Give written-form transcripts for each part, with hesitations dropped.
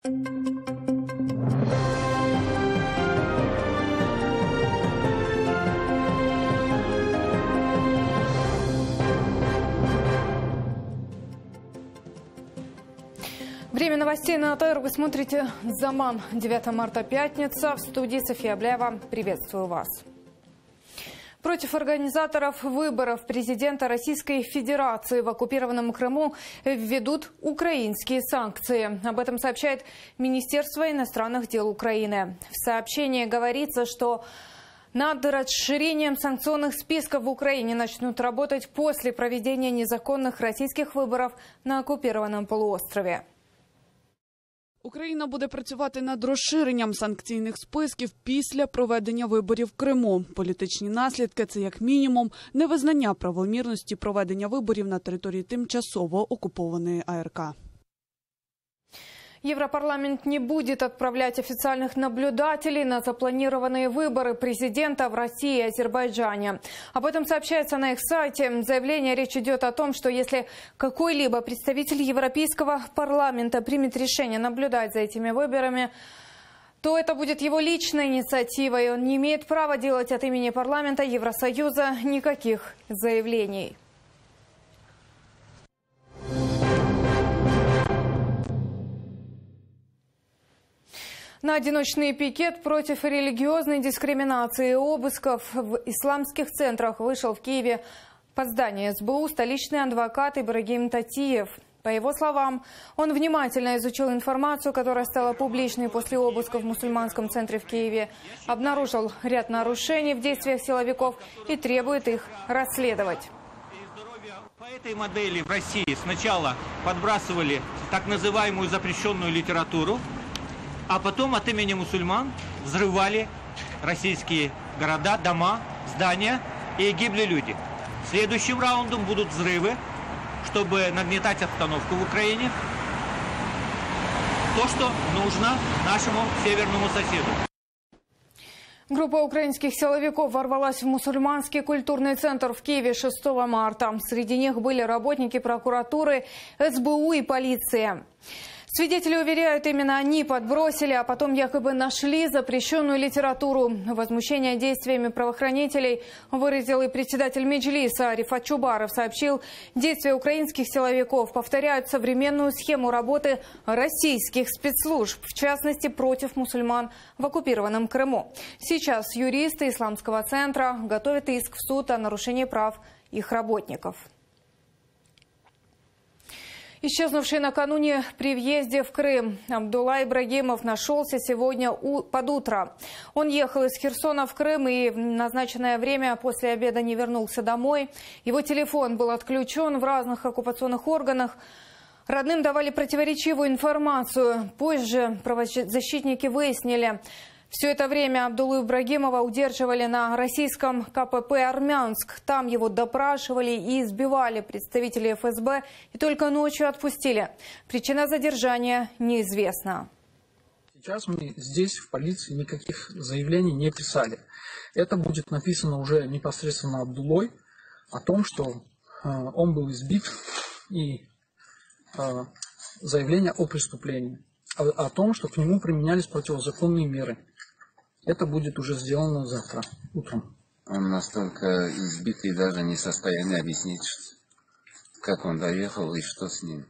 Время новостей на АТР. Вы смотрите «Заман». 9 марта, пятница. В студии София Абляева. Приветствую вас. Против организаторов выборов президента Российской Федерации в оккупированном Крыму введут украинские санкции. Об этом сообщает Министерство иностранных дел Украины. В сообщении говорится, что над расширением санкционных списков в Украине начнут работать после проведения незаконных российских выборов на оккупированном полуострове. Україна буде працювати над розширенням санкційних списків після проведення виборів в Криму. Політичні наслідки – це як мінімум невизнання правомірності проведення виборів на території тимчасово окупованої АРК. Европарламент не будет отправлять официальных наблюдателей на запланированные выборы президента в России и Азербайджане. Об этом сообщается на их сайте. Заявление речь идет о том, что если какой-либо представитель Европейского парламента примет решение наблюдать за этими выборами, то это будет его личной инициативой. Он не имеет права делать от имени парламента Евросоюза никаких заявлений. На одиночный пикет против религиозной дискриминации и обысков в исламских центрах вышел в Киеве под здание СБУ столичный адвокат Ибрагим Татиев. По его словам, он внимательно изучил информацию, которая стала публичной после обыска в мусульманском центре в Киеве, обнаружил ряд нарушений в действиях силовиков и требует их расследовать. По этой модели в России сначала подбрасывали так называемую запрещенную литературу, а потом от имени мусульман взрывали российские города, дома, здания, и гибли люди. Следующим раундом будут взрывы, чтобы нагнетать обстановку в Украине. То, что нужно нашему северному соседу. Группа украинских силовиков ворвалась в мусульманский культурный центр в Киеве 6 марта. Среди них были работники прокуратуры, СБУ и полиции. Свидетели уверяют, именно они подбросили, а потом якобы нашли запрещенную литературу. Возмущение действиями правоохранителей выразил и председатель Меджлиса Рифат Чубаров. Сообщил, действия украинских силовиков повторяют современную схему работы российских спецслужб, в частности, против мусульман в оккупированном Крыму. Сейчас юристы исламского центра готовят иск в суд о нарушении прав их работников. Исчезнувший накануне при въезде в Крым Абдулла Ибрагимов нашелся сегодня под утро. Он ехал из Херсона в Крым и в назначенное время после обеда не вернулся домой. Его телефон был отключен в разных оккупационных органах. Родным давали противоречивую информацию. Позже правозащитники выяснили, все это время Абдуллу Ибрагимова удерживали на российском КПП «Армянск». Там его допрашивали и избивали представители ФСБ и только ночью отпустили. Причина задержания неизвестна. Сейчас мы здесь в полиции никаких заявлений не писали. Это будет написано уже непосредственно Абдуллой о том, что он был избит, и заявление о преступлении, о том, что к нему применялись противозаконные меры. Это будет уже сделано завтра утром. Он настолько избитый, даже не в состоянии объяснить, как он доехал и что с ним.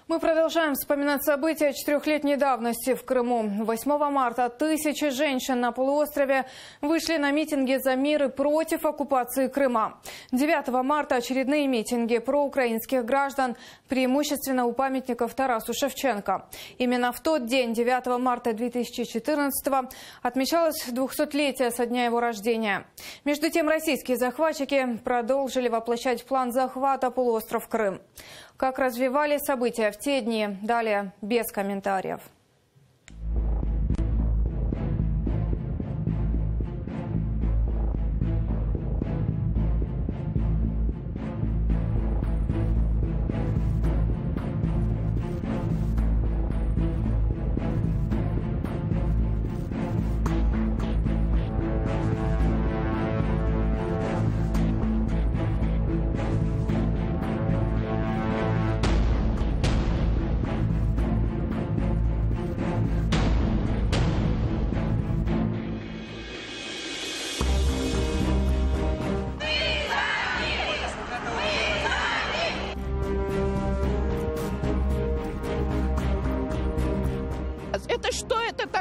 Мы продолжаем вспоминать события 4-летней давности в Крыму. 8 марта тысячи женщин на полуострове вышли на митинги за мир и против оккупации Крыма. 9 марта очередные митинги проукраинских граждан, преимущественно у памятников Тарасу Шевченко. Именно в тот день, 9 марта 2014-го, отмечалось 200-летие со дня его рождения. Между тем, российские захватчики продолжили воплощать план захвата полуостров Крым. Как развивались события в те дни, далее без комментариев.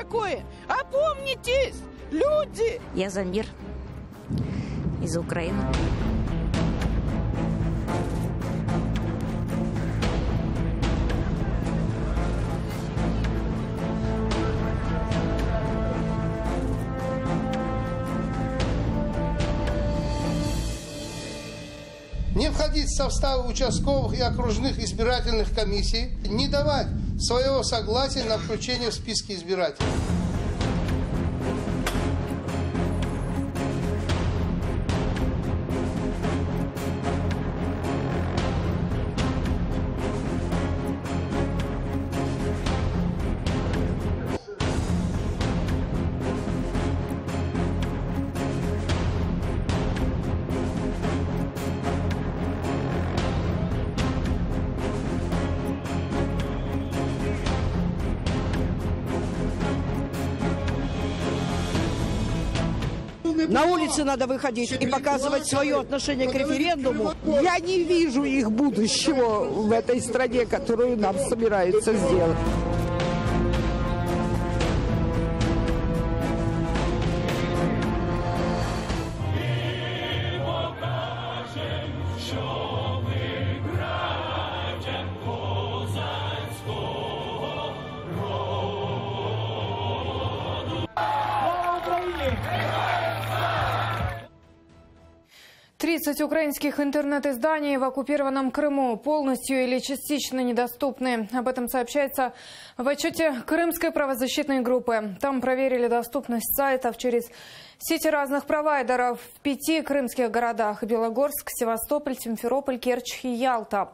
такое? Опомнитесь, люди! Я за мир и за Украину. Не входить в составы участковых и окружных избирательных комиссий, не давать своего согласия на включение в списки избирателей. На улице надо выходить и показывать свое отношение к референдуму. Я не вижу их будущего в этой стране, которую нам собираются сделать. Тридцать украинских интернет-изданий в оккупированном Крыму полностью или частично недоступны. Об этом сообщается в отчете Крымской правозащитной группы. Там проверили доступность сайтов через сети разных провайдеров в 5 крымских городах – Белогорск, Севастополь, Симферополь, Керчь и Ялта.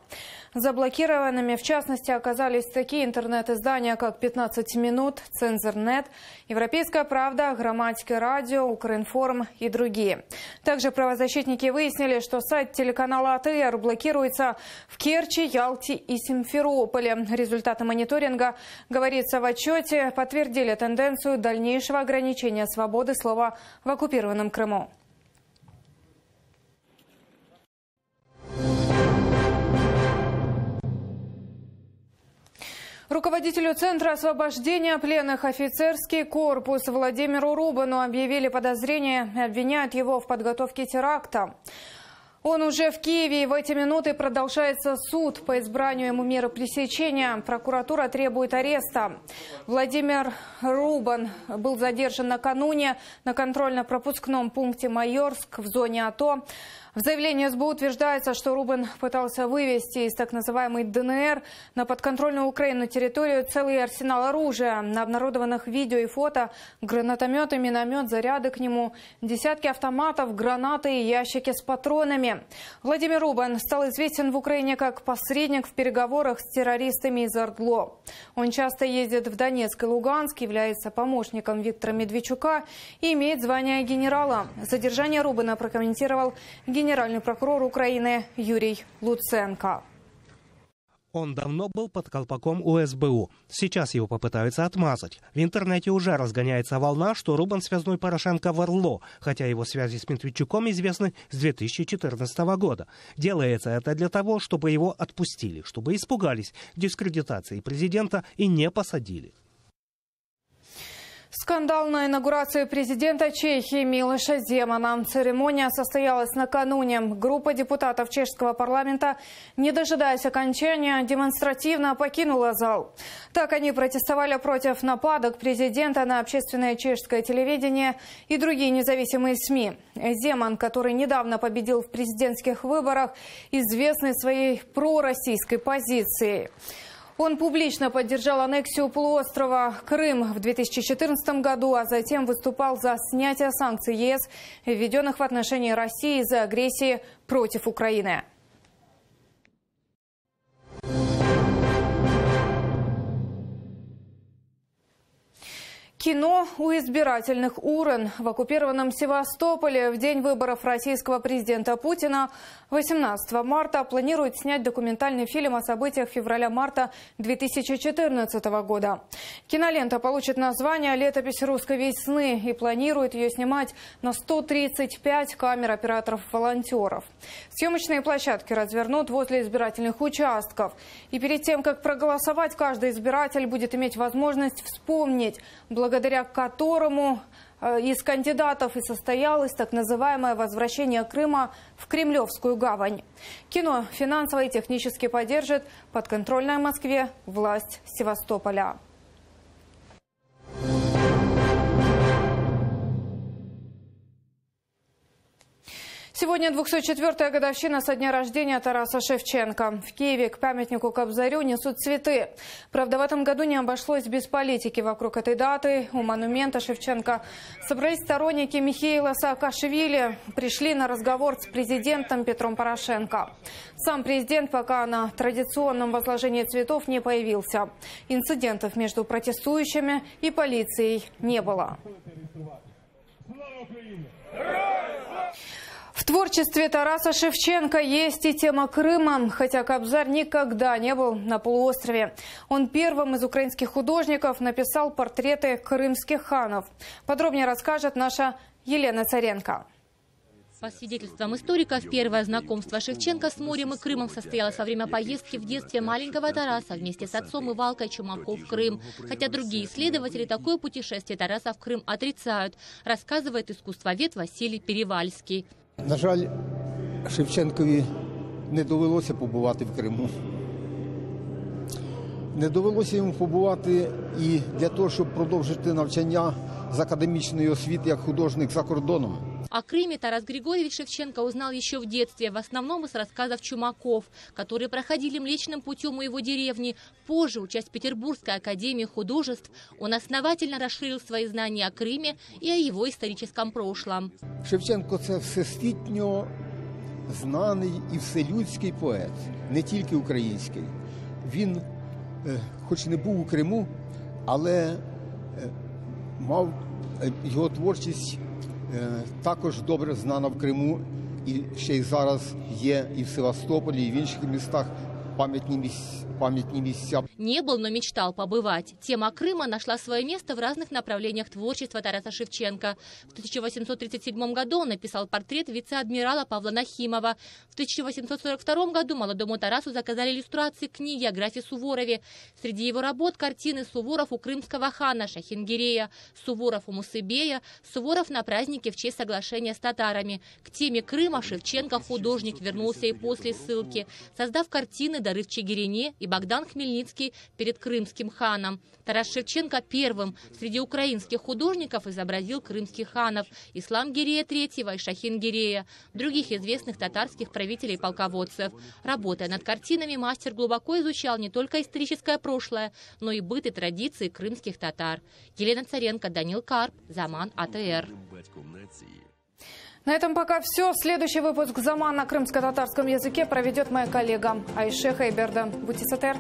Заблокированными, в частности, оказались такие интернет-издания, как «15 минут», «Цензор.нет», «Европейская правда», «Громадское радио», «Укринформ» и другие. Также правозащитники выяснили, что сайт телеканала АТР блокируется в Керчи, Ялте и Симферополе. Результаты мониторинга, говорится в отчете, подтвердили тенденцию дальнейшего ограничения свободы слова в оккупированном Крыму. Руководителю Центра освобождения пленных офицерский корпус Владимиру Рубану объявили подозрение и обвиняют его в подготовке теракта. Он уже в Киеве, и в эти минуты продолжается суд по избранию ему меры пресечения. Прокуратура требует ареста. Владимир Рубан был задержан накануне на контрольно-пропускном пункте Майорск в зоне АТО. В заявлении СБУ утверждается, что Рубан пытался вывести из так называемой ДНР на подконтрольную Украину территорию целый арсенал оружия. На обнародованных видео и фото гранатомет и миномет, заряды к нему, десятки автоматов, гранаты и ящики с патронами. Владимир Рубан стал известен в Украине как посредник в переговорах с террористами из ОРДЛО. Он часто ездит в Донецк и Луганск, является помощником Виктора Медведчука и имеет звание генерала. Задержание Рубана прокомментировал генеральный прокурор Украины Юрий Луценко. Он давно был под колпаком у СБУ. Сейчас его попытаются отмазать. В интернете уже разгоняется волна, что Рубан связной Порошенко в ОРДЛО, хотя его связи с Медведчуком известны с 2014 года. Делается это для того, чтобы его отпустили, чтобы испугались дискредитации президента и не посадили. Скандал на инаугурации президента Чехии Милоша Земана. Церемония состоялась накануне. Группа депутатов чешского парламента, не дожидаясь окончания, демонстративно покинула зал. Так они протестовали против нападок президента на общественное чешское телевидение и другие независимые СМИ. Земан, который недавно победил в президентских выборах, известный своей пророссийской позицией. Он публично поддержал аннексию полуострова Крым в 2014 году, а затем выступал за снятие санкций ЕС, введенных в отношении России из-за агрессии против Украины. Кино у избирательных урн. В оккупированном Севастополе в день выборов российского президента Путина 18 марта планируют снять документальный фильм о событиях февраля-марта 2014 года. Кинолента получит название «Летопись русской весны» и планирует ее снимать на 135 камер операторов-волонтеров. Съемочные площадки развернут возле избирательных участков. И перед тем, как проголосовать, каждый избиратель будет иметь возможность вспомнить, благодаря благодаря которому из кандидатов и состоялось так называемое возвращение Крыма в Кремлевскую гавань. Кино финансово и технически поддержит подконтрольная Москве власть Севастополя. Сегодня 204-я годовщина со дня рождения Тараса Шевченко. В Киеве к памятнику Кобзарю несут цветы. Правда, в этом году не обошлось без политики вокруг этой даты. У монумента Шевченко собрались сторонники Михаила Саакашвили. Пришли на разговор с президентом Петром Порошенко. Сам президент пока на традиционном возложении цветов не появился. Инцидентов между протестующими и полицией не было. В творчестве Тараса Шевченко есть и тема Крыма, хотя Кобзарь никогда не был на полуострове. Он первым из украинских художников написал портреты крымских ханов. Подробнее расскажет наша Елена Царенко. По свидетельствам историков, первое знакомство Шевченко с морем и Крымом состоялось во время поездки в детстве маленького Тараса вместе с отцом и Валкой Чумаков в Крым. Хотя другие исследователи такое путешествие Тараса в Крым отрицают, рассказывает искусствовед Василий Перевальский. На жаль, Шевченкові не довелося побувати в Криму. Не довелося йому побувати і для того, щоб продовжити навчання з академічної освіти як художник за кордоном. О Крыме Тарас Григорьевич Шевченко узнал еще в детстве, в основном из рассказов Чумаков, которые проходили Млечным путем у его деревни. Позже, учась в Петербургской академии художеств, он основательно расширил свои знания о Крыме и о его историческом прошлом. Шевченко – це всесвітньо знаний і вселюдський поет, не тільки український. Він, хоч не був у Криму, але мав його творчість також добре знана в Криму, і ще й зараз є і в Севастополі, і в інших містах пам'ятні місця. Не был, но мечтал побывать. Тема Крыма нашла свое место в разных направлениях творчества Тараса Шевченко. В 1837 году он написал портрет вице-адмирала Павла Нахимова. В 1842 году молодому Тарасу заказали иллюстрации книги о графе Суворове. Среди его работ картины Суворов у крымского хана Шахингирея, Суворов у Мусыбея, Суворов на празднике в честь соглашения с татарами. К теме Крыма Шевченко, художник, вернулся и после ссылки, создав картины «Дары в Чигирине» и «Богдан Хмельницкий перед крымским ханом». Тарас Шевченко первым среди украинских художников изобразил крымских ханов – Ислам-Гирея III и Шахин-Гирея, других известных татарских правителей и полководцев. Работая над картинами, мастер глубоко изучал не только историческое прошлое, но и быт и традиции крымских татар. Елена Царенко, Данил Карп, Заман, АТР. На этом пока все. Следующий выпуск «Заман» на крымско-татарском языке проведет моя коллега Айше Хайберда. Будьте с АТР.